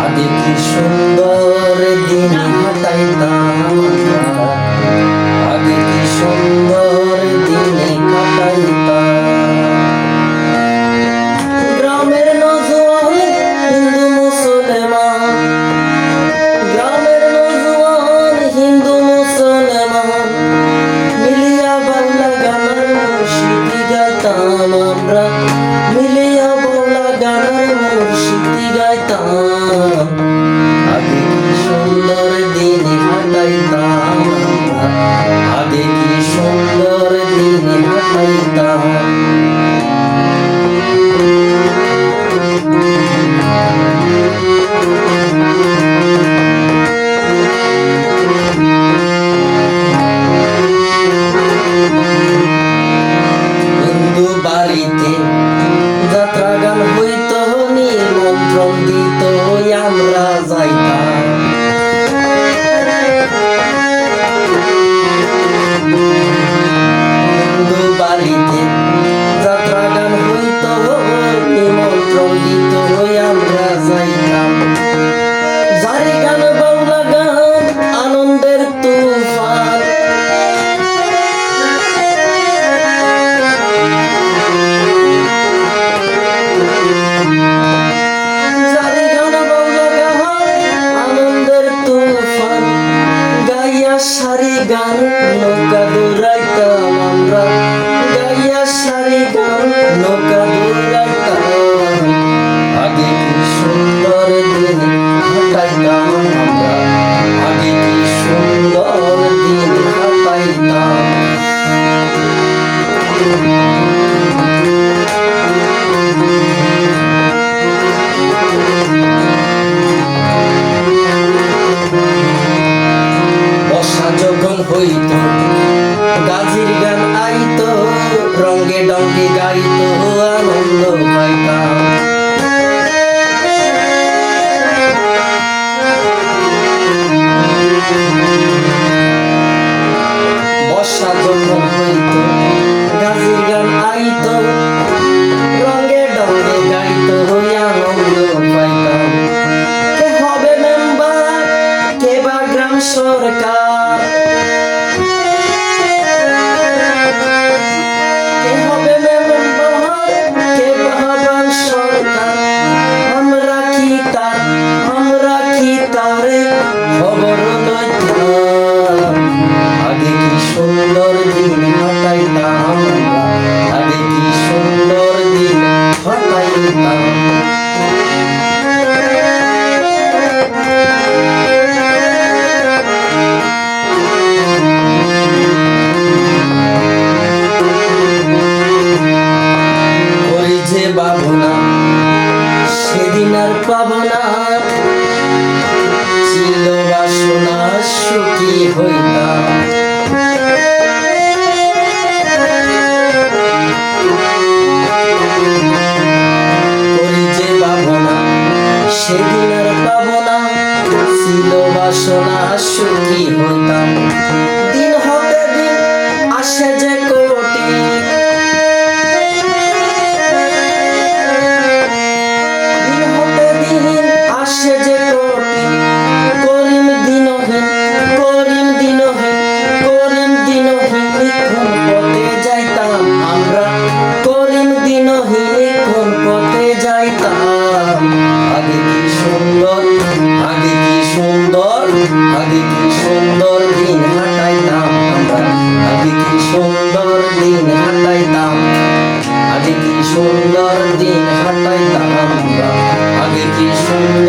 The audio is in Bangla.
আগে কি সুন্দর দিন কাটাইতাম, আগে কি সুন্দর দিন কাটাইতাম। গ্রামের নজওয়ান হিন্দু মুসলমান, গ্রামের নজওয়ান হিন্দু মুসলমান মিলিয়া বাংলা গানের মুর্শিদি গাইতাম আমরা, মিলিয়া বাংলা গানের মুর্শিদি গাইতাম। আগে কি সুন্দর দিন কাটাইতাম, আগে কি সুন্দর দিন কাটাইতাম। হিন্দু বাড়িতে যাত্রা গান হইত, নিমন্ত্রণ দিত, আমরা যাইতাম। হিন্দু বাড়িতে যাত্রা গান হইত, নিমন্ত্রণ দিত, আমরা যাইতাম। জারি গান বাংলা গান আনন্দের তুফান, জারি গান বাংলা গান আনন্দের তুফান গাইয়া সারি গান নৌকা দৌড়াইতাম আমরা, গাইয়া সারি গান নৌকা দৌড়াইতাম। আগে কি সুন্দর দিন কাটাইতাম আমরা, আগে কি সুন্দর দিন কাটাইতাম। বর্ষা যখন হইত গাজির গান আইত, রঙ্গে ডঙ্গে গাইত, আনন্দ পাইতাম। বর্ষা যখন হইত গাজির গান আইত, রঙ্গে ডঙ্গে গাইত, আনন্দ পাইতাম। কে হবে মেম্বার, কে বা গ্রাম সরকার, কে হবে মেম্বার, কে বা গ্রাম সরকার, আমরা কি তারে খবর লইতাম। আগে কি সুন্দর দিন কাটাইতাম, আগে কি সুন্দর দিন কাটাইতাম। ওই যে ভাবনা সেদিন আর পাবো না, ছিল বাসনা সুখী হইতাম। ওই যে ভাবনা সেদিন আর পাবো না, ছিল বাসনা সুখী হইতাম। দিন হতে দিন আসে যে কোটি, দিন হতে দিন আসে যে কোটি, করিম দিনহীন, করিম দিনহীন, করিম দিনহীন কোন পথে যাইতাম আমরা, করিম দিনহীন কোন পথে যাইতাম। আগে কি সুন্দর, আগে কি সুন্দর, আগে কি সুন্দর দিন কাটাইতাম আমরা, আগে কি সুন্দর দিন কাটাইতাম, আগে কি সুন্দর দিন কাটাইতাম আমরা, আগে কি সুন্দর